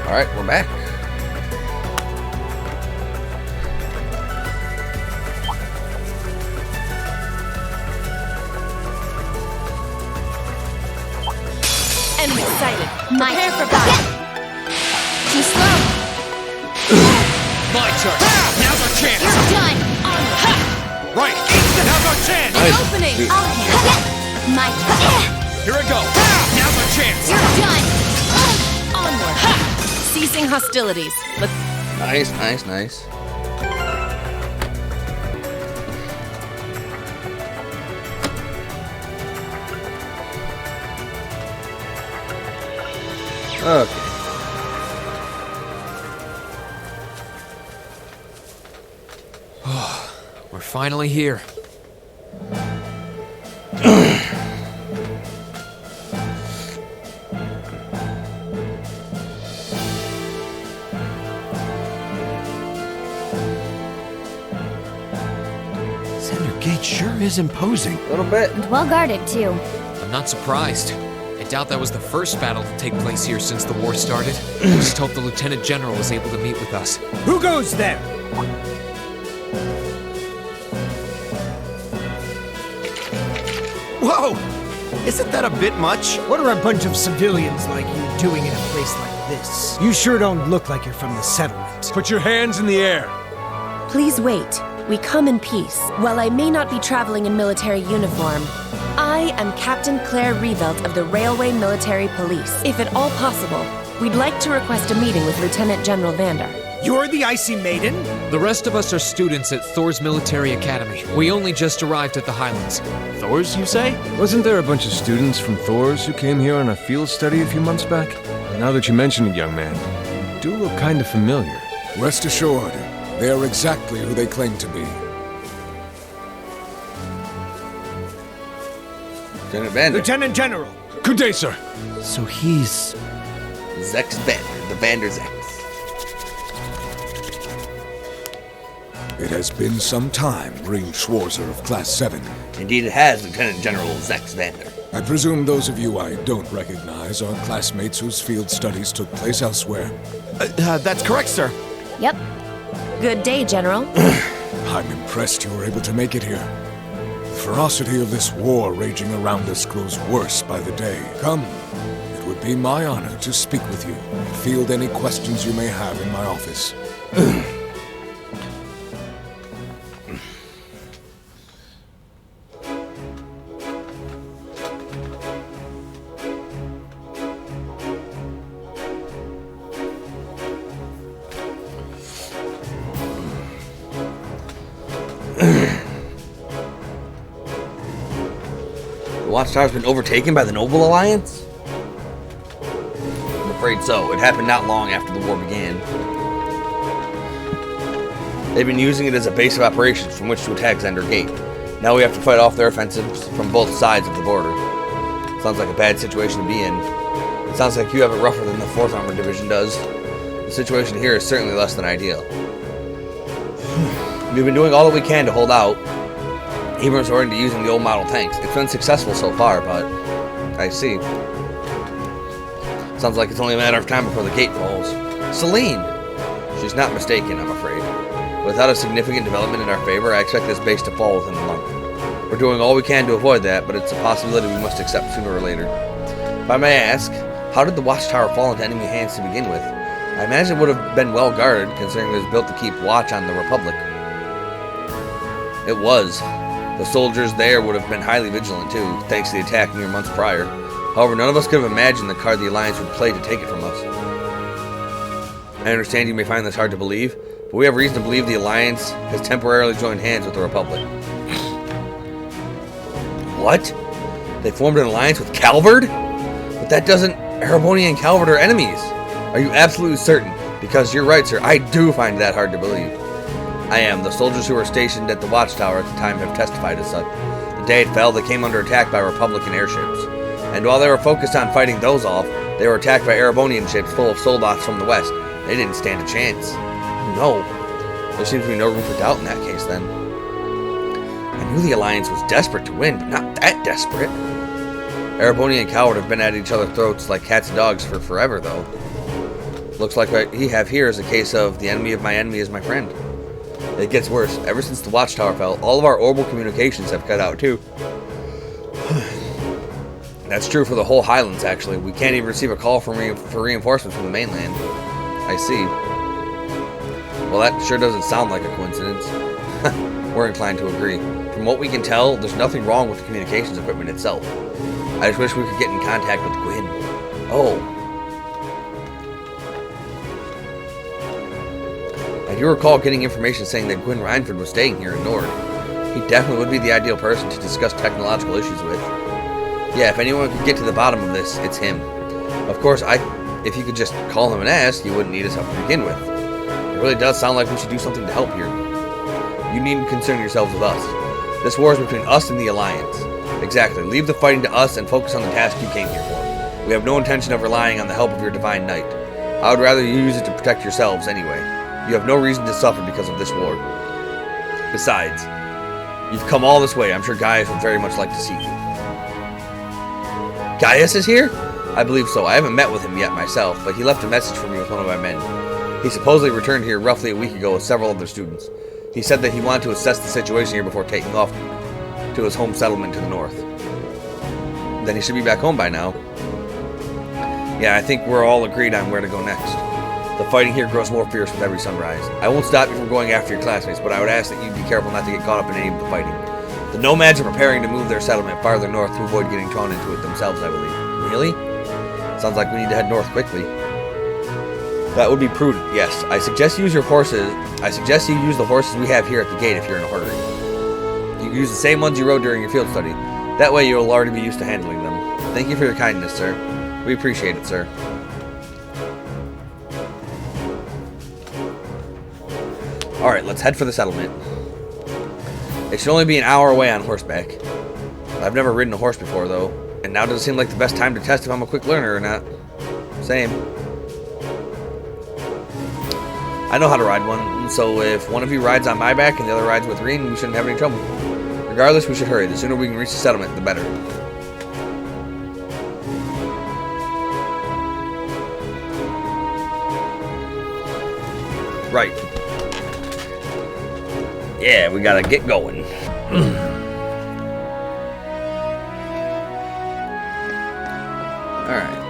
Alright, we're back. Enemy sighted. Prepare for battle. Too slow. My turn. Now's our chance. You're done. Onward. Right. Now's our chance. Nice. Opening. Dude. I'll handle. My turn. Here I go. Now's our chance. You're done. Onward. Ceasing hostilities. Let's. Nice, nice, nice. Okay. We're finally here. Center Gate sure is imposing. A little bit. And well guarded, too. I'm not surprised. I doubt that was the first battle to take place here since the war started. I just hope the Lieutenant General was able to meet with us. Who goes there? Whoa! Isn't that a bit much? What are a bunch of civilians like you doing in a place like this? You sure don't look like you're from the settlement. Put your hands in the air. Please wait. We come in peace. While I may not be traveling in military uniform, I am Captain Claire Revelt of the Railway Military Police. If at all possible, we'd like to request a meeting with Lieutenant General Vander. You're the Icy Maiden? The rest of us are students at Thor's Military Academy. We only just arrived at the Highlands. Thor's, you say? Wasn't there a bunch of students from Thor's who came here on a field study a few months back? Now that you mention it, young man, you do look kind of familiar. Rest assured, they are exactly who they claim to be. Lieutenant Vander. Lieutenant General. Good day, sir. So he's... Zex Vander. The Vander Zex. It has been some time, Ring Schwarzer of Class 7. Indeed it has, Lieutenant General Zex Vander. I presume those of you I don't recognize are classmates whose field studies took place elsewhere. that's correct, sir. Yep. Good day, General. I'm impressed you were able to make it here. The ferocity of this war raging around us grows worse by the day. Come, it would be my honor to speak with you and field any questions you may have in my office. The Watchtower's been overtaken by the Noble Alliance? I'm afraid so. It happened not long after the war began. They've been using it as a base of operations from which to attack Zender Gate. Now we have to fight off their offensives from both sides of the border. Sounds like a bad situation to be in. It sounds like you have it rougher than the 4th Armored Division does. The situation here is certainly less than ideal. We've been doing all that we can to hold out, even resorting to using the old model tanks. It's been successful so far, but I see. Sounds like it's only a matter of time before the gate falls. Celine! She's not mistaken, I'm afraid. Without a significant development in our favor, I expect this base to fall within a month. We're doing all we can to avoid that, but it's a possibility we must accept sooner or later. If I may ask, how did the Watchtower fall into enemy hands to begin with? I imagine it would have been well guarded, considering it was built to keep watch on the Republic. It was. The soldiers there would have been highly vigilant too, thanks to the attack mere months prior. However, none of us could have imagined the card the Alliance would play to take it from us. I understand you may find this hard to believe, but we have reason to believe the Alliance has temporarily joined hands with the Republic. What? They formed an alliance with Calvard? But that doesn't... Ereboni and Calvard are enemies. Are you absolutely certain? Because you're right, sir, I do find that hard to believe. I am. The soldiers who were stationed at the Watchtower at the time have testified as such. The day it fell, they came under attack by Republican airships. And while they were focused on fighting those off, they were attacked by Erebonian ships full of soldats from the west. They didn't stand a chance. No. There seems to be no room for doubt in that case, then. I knew the Alliance was desperate to win, but not that desperate. Ereboni and Calvard have been at each other's throats like cats and dogs for forever, though. Looks like what we have here is a case of the enemy of my enemy is my friend. It gets worse. Ever since the watchtower fell, all of our orbital communications have cut out too. That's true for the whole Highlands, actually. We can't even receive a call for reinforcements from the mainland. I see. Well, that sure doesn't sound like a coincidence. We're inclined to agree. From what we can tell, there's nothing wrong with the communications equipment itself. I just wish we could get in contact with Gwyn. Oh. I do recall getting information saying that Gwyn Reinford was staying here in Nord. He definitely would be the ideal person to discuss technological issues with. Yeah, if anyone could get to the bottom of this, it's him. Of course, if you could just call him and ask, you wouldn't need his help to begin with. It really does sound like we should do something to help here. You needn't concern yourselves with us. This war is between us and the Alliance. Exactly. Leave the fighting to us and focus on the task you came here for. We have no intention of relying on the help of your Divine Knight. I would rather you use it to protect yourselves anyway. You have no reason to suffer because of this war. Besides, you've come all this way. I'm sure Gaius would very much like to see you. Gaius is here? I believe so. I haven't met with him yet myself, but he left a message for me with one of my men. He supposedly returned here roughly a week ago with several other students. He said that he wanted to assess the situation here before taking off to his home settlement to the north. Then he should be back home by now. Yeah, I think we're all agreed on where to go next. The fighting here grows more fierce with every sunrise. I won't stop you from going after your classmates, but I would ask that you be careful not to get caught up in any of the fighting. The nomads are preparing to move their settlement farther north to avoid getting drawn into it themselves, I believe. Really? Sounds like we need to head north quickly. That would be prudent, yes. I suggest you use the horses we have here at the gate if you're in a hurry. You can use the same ones you rode during your field study. That way you'll already be used to handling them. Thank you for your kindness, sir. We appreciate it, sir. Alright, let's head for the settlement. It should only be an hour away on horseback. I've never ridden a horse before, though, and now doesn't seem like the best time to test if I'm a quick learner or not. Same. I know how to ride one, so if one of you rides on my back and the other rides with Reen, we shouldn't have any trouble. Regardless, we should hurry. The sooner we can reach the settlement, the better. Right. Yeah, we gotta get going. Alright.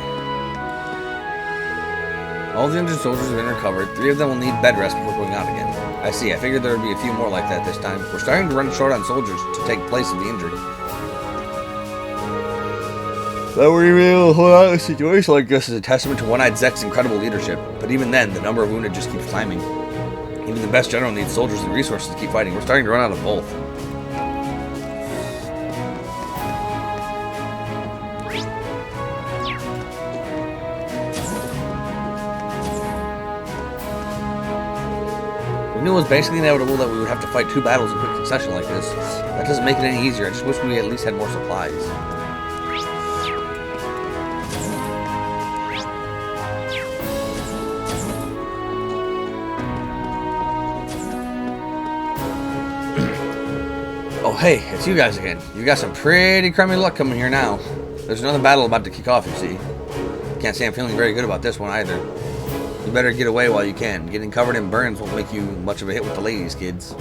All the injured soldiers have been recovered. 3 of them will need bed rest before going out again. I see. I figured there would be a few more like that this time. We're starting to run short on soldiers to take place of the injured. That we're even able to hold out a situation like this is a testament to One-Eyed Zek's incredible leadership. But even then, the number of wounded just keeps climbing. Even the best general needs soldiers and resources to keep fighting. We're starting to run out of both. We knew it was basically inevitable that we would have to fight 2 battles in quick succession like this. That doesn't make it any easier. I just wish we at least had more supplies. Oh hey, it's you guys again. You got some pretty crummy luck coming here now. There's another battle about to kick off, you see. Can't say I'm feeling very good about this one either. You better get away while you can. Getting covered in burns won't make you much of a hit with the ladies, kids.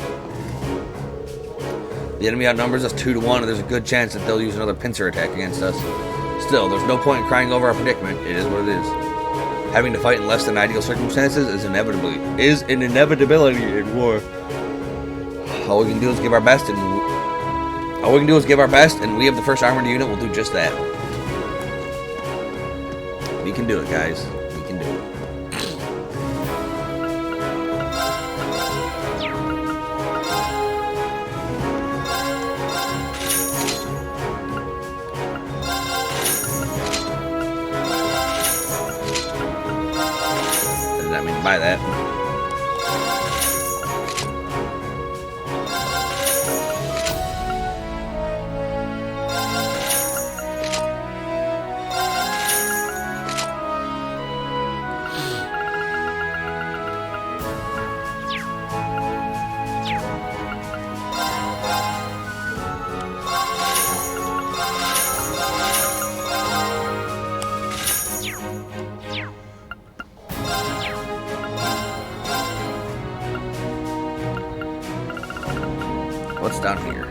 The enemy outnumbers us 2-1, and there's a good chance that they'll use another pincer attack against us. Still, there's no point in crying over our predicament. It is what it is. Having to fight in less than ideal circumstances is an inevitability in war. All we can do is give our best, and we of the 1st Armored Unit will do just that. We can do it, guys. We can do it. I did not mean to buy that. what's down here.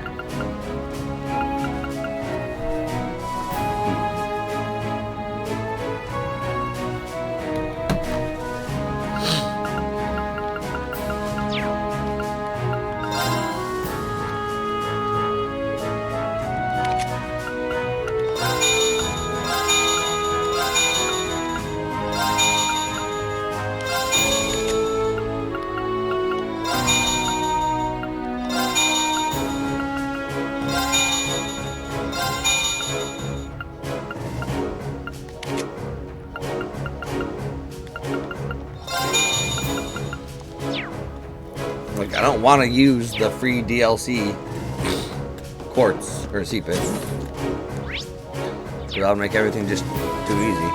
Like, I don't want to use the free DLC quartz or sea pit. So that'll make everything just too easy.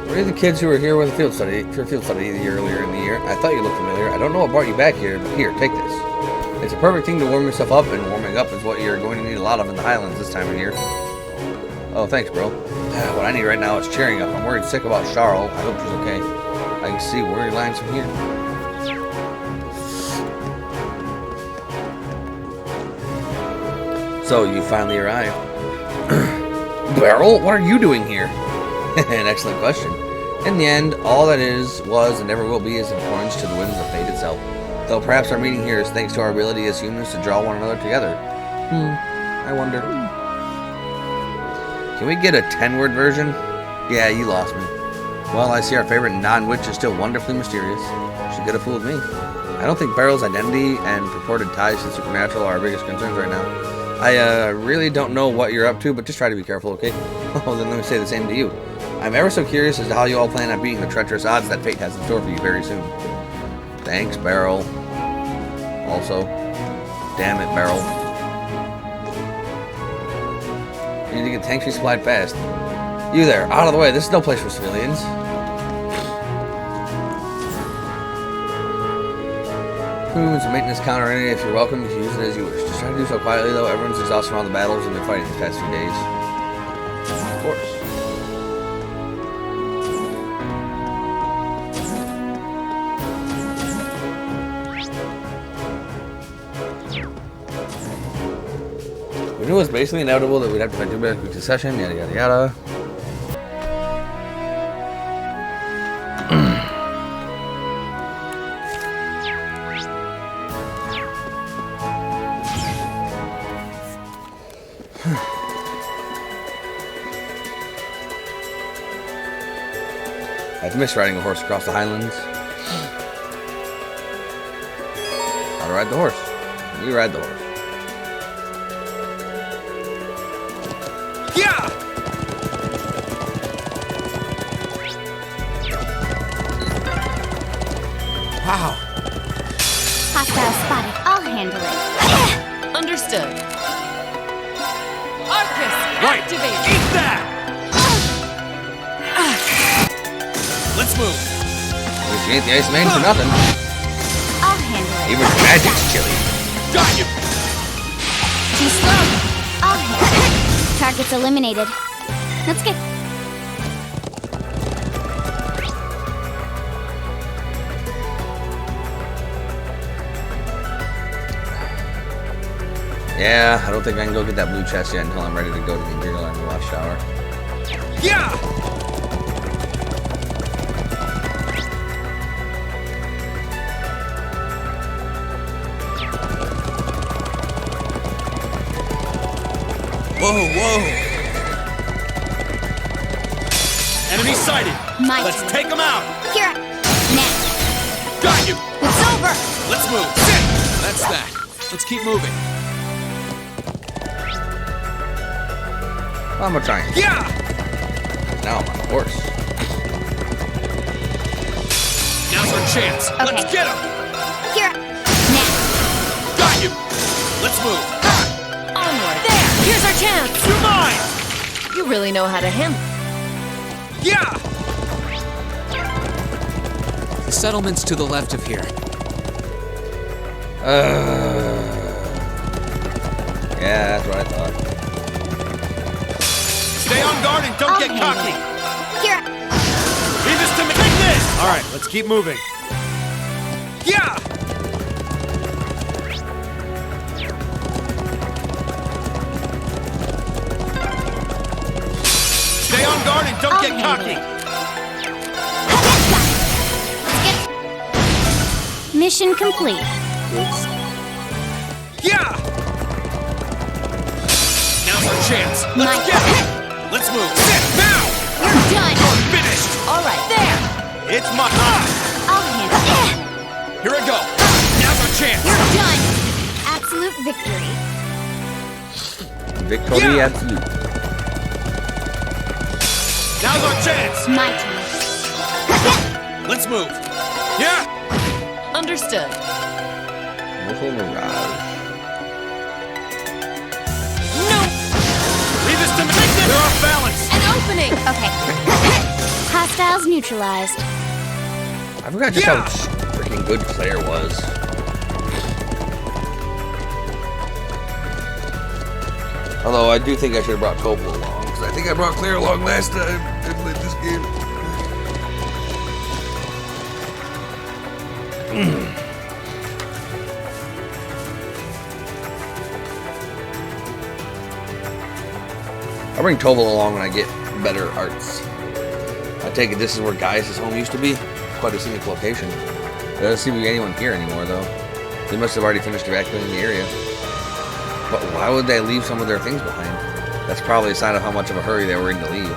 Were you the kids who were here with a field study earlier in the year? I thought you looked familiar. I don't know what brought you back here, but here, take this. It's a perfect thing to warm yourself up, and warming up is what you're going to need a lot of in the Highlands this time of year. Oh, thanks, bro. What I need right now is cheering up. I'm worried sick about Charl. I hope she's okay. I can see worry lines from here. So, you finally arrived. Beryl, what are you doing here? An excellent question. In the end, all that is, was, and never will be is in accordance to the winds of fate itself. Though perhaps our meeting here is thanks to our ability as humans to draw one another together. I wonder. Can we get a 10-word version? Yeah, you lost me. Well, I see our favorite non-witch is still wonderfully mysterious. She could have fooled me. I don't think Beryl's identity and purported ties to the supernatural are our biggest concerns right now. I really don't know what you're up to, but just try to be careful, okay? Oh, then let me say the same to you. I'm ever so curious as to how you all plan on beating the treacherous odds that fate has in store for you very soon. Thanks, Beryl. Also, damn it, Beryl. You need to get tanks resupplied fast. You there, out of the way. This is no place for civilians. Rooms, maintenance counter, any if you're welcome, you can use it as you wish. Just try to do so quietly, though. Everyone's exhausted from all the battles and they're fighting these past few days. Of course. We knew it was basically inevitable that we'd have to fight 2 back weeks of session, yada yada yada. I've missed riding a horse across the Highlands. How to ride the horse? You ride the horse. Yeah! Wow. Hostile spotted. I'll handle it. Understood. Arcus, Right. activate. Eat that! Let's move. At least you ain't the Ice Man for nothing. I'll handle it. Even your magic's chilly. Got you. Too slow. I'll handle it. Target's eliminated. Let's get. Yeah, I don't think I can go get that blue chest yet until I'm ready to go to the Imperial Army Watchtower. Yeah! Whoa, whoa! Enemy sighted! My Let's turn. take them out! Here. Now. Got you! It's over. Let's move! That's that. Let's keep moving. I'm gonna try and Yeah! now I'm on a horse. Now's our chance. Okay. Let's get him! Here. Now. Got you! Let's move! Onward. There. Here's our chance. You're mine! You really know how to handle. Yeah! The settlement's to the left of here. Yeah, that's what I thought. Stay on guard and don't I'll get handle cocky! it. Here. Leave this to me! Take this! All right, let's keep moving. Yeah! Stay on guard and don't get cocky. Mission complete. Yeah! Now's our chance. My Let's get it. Let's move. Sit now. You're done. You're finished. All right, there. It's my I'll handle it. Here I go. Now's our chance. You're done. Absolute victory. Victory Yeah. absolute. Now's our chance. My turn. Let's move. Yeah. Understood. Missile Mirage. No! Leave this to me. They're off balance. An opening! Okay. Hostiles neutralized. I forgot just Yeah. how freaking good Claire was. Although I do think I should have brought Topol along, because I think I brought Claire along last time I played this game. I'll bring Topol along when I get better arts. I take it this is where Gaius' home used to be. Quite a scenic location. There doesn't seem to be anyone here anymore, though. They must have already finished evacuating the area. But why would they leave some of their things behind? That's probably a sign of how much of a hurry they were in to leave.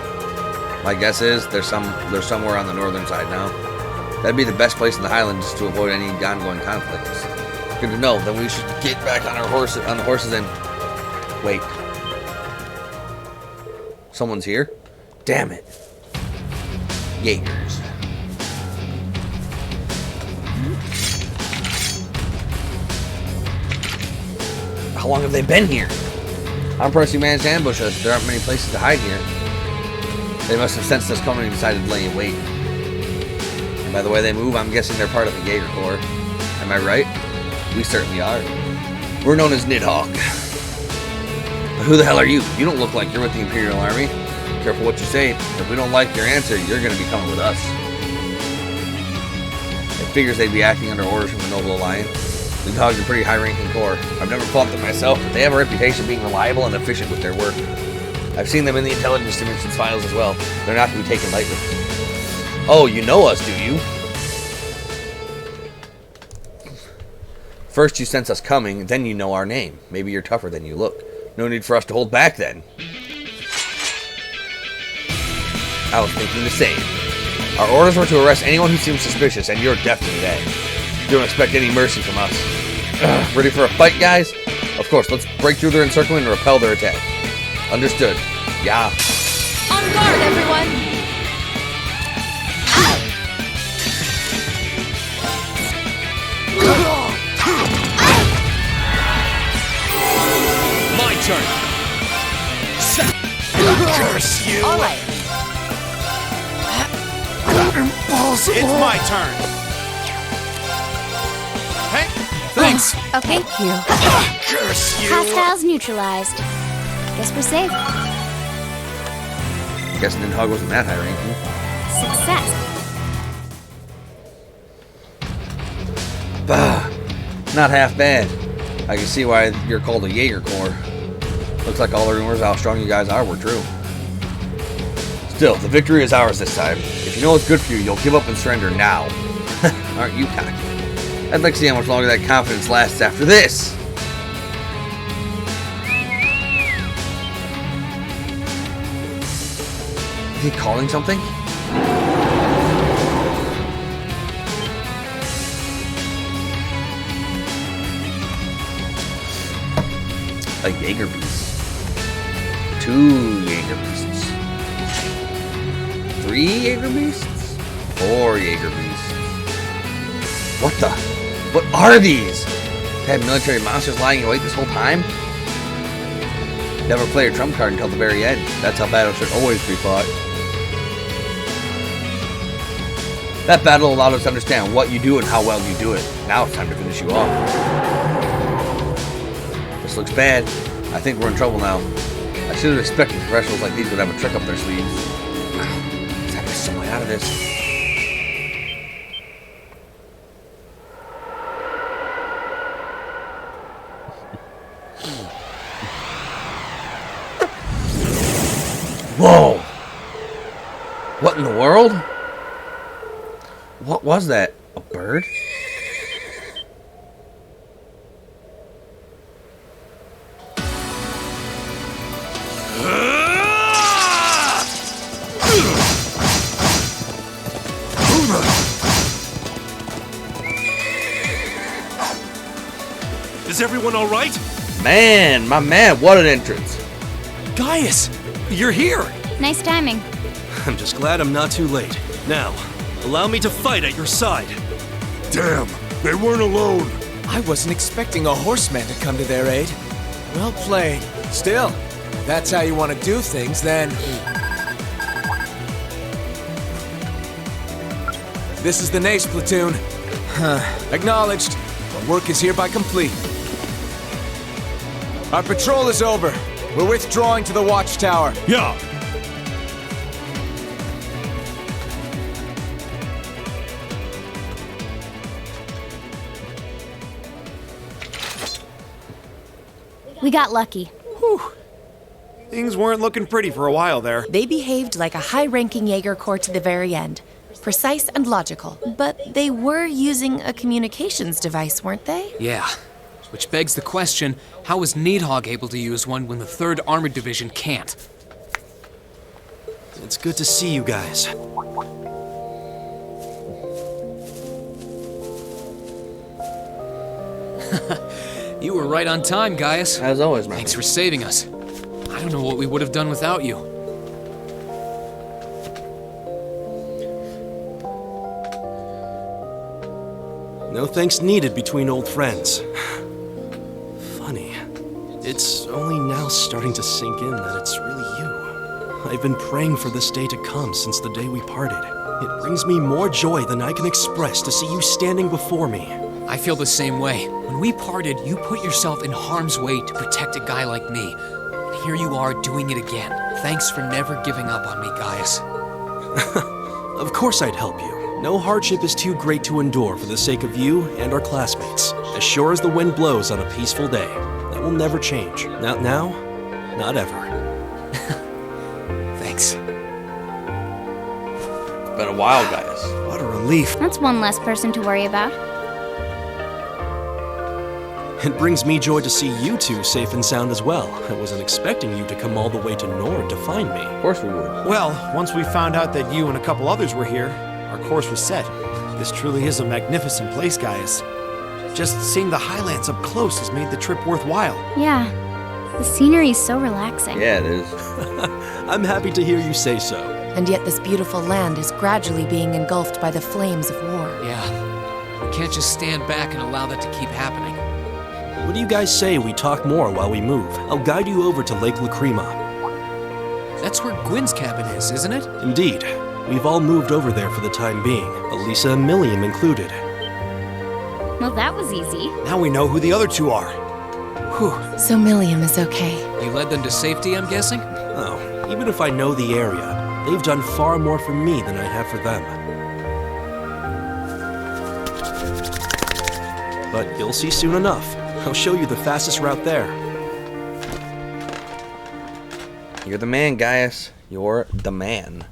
My guess is they're somewhere on the northern side now. That'd be the best place in the Highlands to avoid any ongoing conflicts. Good to know. Then we should get back on the horses and wait. Someone's here? Damn it. Jaegers. How long have they been here? I'm impressed you managed to ambush us. There aren't many places to hide here. They must have sensed us coming and decided to lay in wait. And by the way they move, I'm guessing they're part of the Jaeger Corps. Am I right? We certainly are. We're known as Nidhogg. But who the hell are you? You don't look like you're with the Imperial Army. Careful what you say. If we don't like your answer, you're going to be coming with us. It figures they'd be acting under orders from the Noble Alliance. The Nidhogg's a pretty high-ranking corps. I've never fought them myself, but they have a reputation of being reliable and efficient with their work. I've seen them in the intelligence dimensions files as well. They're not to be taken lightly. Oh, you know us, do you? First you sense us coming, then you know our name. Maybe you're tougher than you look. No need for us to hold back then. I was thinking the same. Our orders were to arrest anyone who seems suspicious, and you're definitely dead. Don't expect any mercy from us. Ready for a fight, guys? Of course, let's break through their encirclement and repel their attack. Understood. Yeah. On guard, everyone! My turn. Curse you. All right. It's my turn. Hey, thanks. Okay. Curse you. Hostiles neutralized. Guess we're safe. I'm guessing Nidhogg wasn't that high ranking. Success. Bah, not half bad. I can see why you're called a Jaeger Corps. Looks like all the rumors of how strong you guys are were true. Still, the victory is ours this time. If you know what's good for you, you'll give up and surrender now. Aren't you cocky? I'd like to see how much longer that confidence lasts after this. Is he calling something? A Jaeger beast. 2 Jaeger beasts. 3 Jaeger beasts? 4 Jaeger beasts. What the? What are these? They had military monsters lying in wait this whole time? Never play your trump card until the very end. That's how battle should always be fought. That battle allowed us to understand what you do and how well you do it. Now it's time to finish you off. This looks bad. I think we're in trouble now. I should have expected professionals like these would have a trick up their sleeves. Let's have to get some way out of this. Whoa! What in the world? What was that? A bird? Is everyone all right? Man, my man, what an entrance. Gaius, you're here. Nice timing. I'm just glad I'm not too late. Now, allow me to fight at your side. Damn, they weren't alone. I wasn't expecting a horseman to come to their aid. Well played. Still, if that's how you want to do things, then... This is the Nace platoon. Acknowledged. Our work is hereby complete. Our patrol is over. We're withdrawing to the watchtower. Yeah. We got lucky. Things weren't looking pretty for a while there. They behaved like a high-ranking Jaeger Corps to the very end. Precise and logical. But they were using a communications device, weren't they? Yeah. Which begs the question, how was Needhog able to use one when the 3rd Armored Division can't? It's good to see you guys. You were right on time, Gaius. As always, man. Thanks for saving us. I don't know what we would have done without you. No thanks needed between old friends. Funny. It's only now starting to sink in that it's really you. I've been praying for this day to come since the day we parted. It brings me more joy than I can express to see you standing before me. I feel the same way. When we parted, you put yourself in harm's way to protect a guy like me. And here you are doing it again. Thanks for never giving up on me, Gaius. Of course I'd help you. No hardship is too great to endure for the sake of you and our classmates. As sure as the wind blows on a peaceful day. That will never change. Not now, not ever. Thanks. It's been a while, guys. What a relief. That's one less person to worry about. It brings me joy to see you two safe and sound as well. I wasn't expecting you to come all the way to Nord to find me. Of course we would. Well, once we found out that you and a couple others were here, our course was set. This truly is a magnificent place, Gaius. Just seeing the Highlands up close has made the trip worthwhile. Yeah. The scenery is so relaxing. Yeah, it is. I'm happy to hear you say so. And yet this beautiful land is gradually being engulfed by the flames of war. Yeah. We can't just stand back and allow that to keep happening. What do you guys say we talk more while we move? I'll guide you over to Lake Lacrima. That's where Gwyn's cabin is, isn't it? Indeed. We've all moved over there for the time being, Elisa and Milliam included. Well, that was easy. Now we know who the other two are. Whew. So Milliam is okay. You led them to safety, I'm guessing? Oh, even if I know the area, they've done far more for me than I have for them. But you'll see soon enough. I'll show you the fastest route there. You're the man, Gaius. You're the man.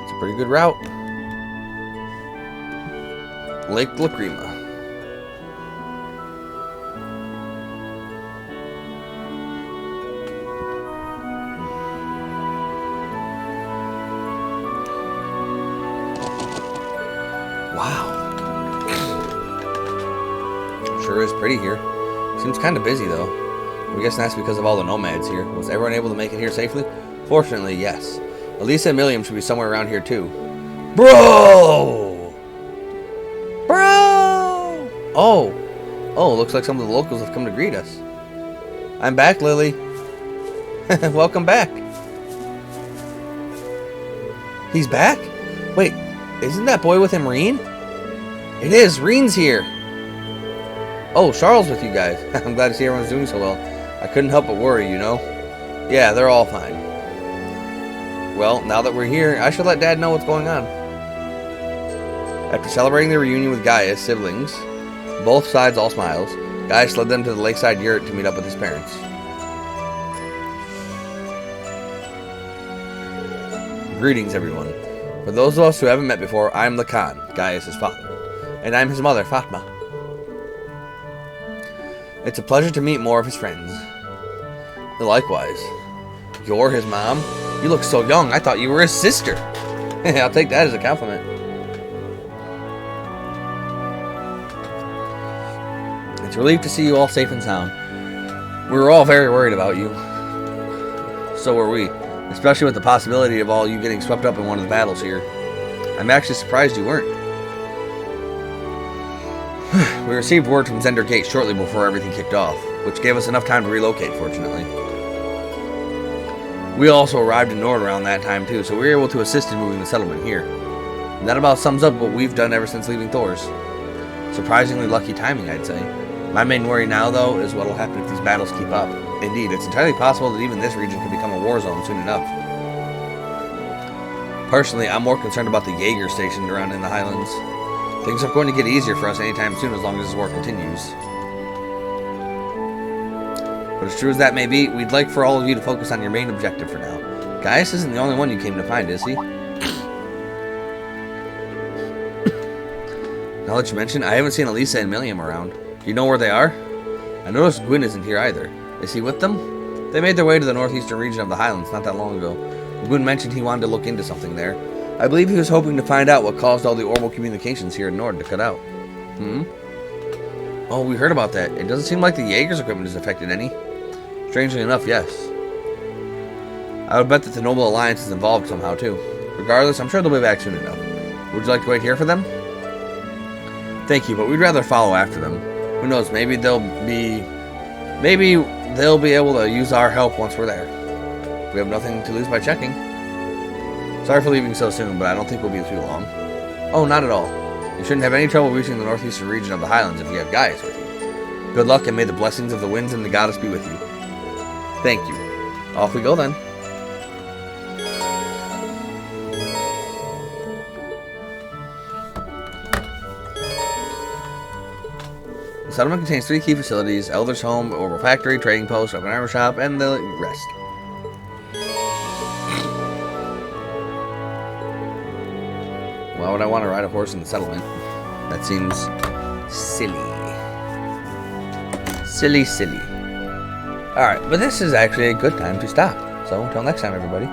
It's a pretty good route. Lake Lacrima. Wow. Sure is pretty here. Seems kind of busy though. I'm guessing that's because of all the nomads here. Was everyone able to make it here safely? Fortunately, yes. Elisa and Milliam should be somewhere around here too. Bro! Bro! Oh. Oh, looks like some of the locals have come to greet us. I'm back, Lily. Welcome back. He's back? Wait, isn't that boy with him Reen? It is. Reen's here. Oh, Charles with you guys. I'm glad to see everyone's doing so well. I couldn't help but worry, you know. Yeah, they're all fine. Well, now that we're here, I should let Dad know what's going on. After celebrating the reunion with Gaius' siblings, both sides all smiles, Gaius led them to the lakeside yurt to meet up with his parents. Greetings, everyone. For those of us who haven't met before, I'm Lacan, Gaius' father, and I'm his mother, Fatma. It's a pleasure to meet more of his friends. Likewise. You're his mom? You look so young, I thought you were his sister. I'll take that as a compliment. It's a relief to see you all safe and sound. We were all very worried about you. So were we. Especially with the possibility of all you getting swept up in one of the battles here. I'm actually surprised you weren't. We received word from Zender Gate shortly before everything kicked off, which gave us enough time to relocate, fortunately. We also arrived in Nord around that time too, so we were able to assist in moving the settlement here. And that about sums up what we've done ever since leaving Thors. Surprisingly lucky timing, I'd say. My main worry now, though, is what will happen if these battles keep up. Indeed, it's entirely possible that even this region could become a war zone soon enough. Personally, I'm more concerned about the Jaeger stationed around in the Highlands. Things aren't going to get easier for us anytime soon as long as this war continues. But as true as that may be, we'd like for all of you to focus on your main objective for now. Gaius isn't the only one you came to find, is he? Now that you mention, I haven't seen Elisa and Milliam around. Do you know where they are? I noticed Gwyn isn't here either. Is he with them? They made their way to the northeastern region of the Highlands not that long ago. Gwyn mentioned he wanted to look into something there. I believe he was hoping to find out what caused all the orbital communications here in Nord to cut out. Oh, we heard about that. It doesn't seem like the Jaeger's equipment is affected any. Strangely enough, yes. I would bet that the Noble Alliance is involved somehow too. Regardless, I'm sure they'll be back soon enough. Would you like to wait here for them? Thank you, but we'd rather follow after them. Who knows, maybe they'll be able to use our help once we're there. We have nothing to lose by checking. Sorry for leaving so soon, but I don't think we'll be too long. Oh, not at all. You shouldn't have any trouble reaching the northeastern region of the Highlands if you have Gaius with you. Good luck, and may the blessings of the winds and the goddess be with you. Thank you. Off we go then. The settlement contains 3 key facilities: Elder's Home, Orbital Factory, Trading Post, Weapon Armor Shop, and the rest. Why would I want to ride a horse in the settlement? That seems silly. Silly. Alright, but this is actually a good time to stop. So, until next time, everybody.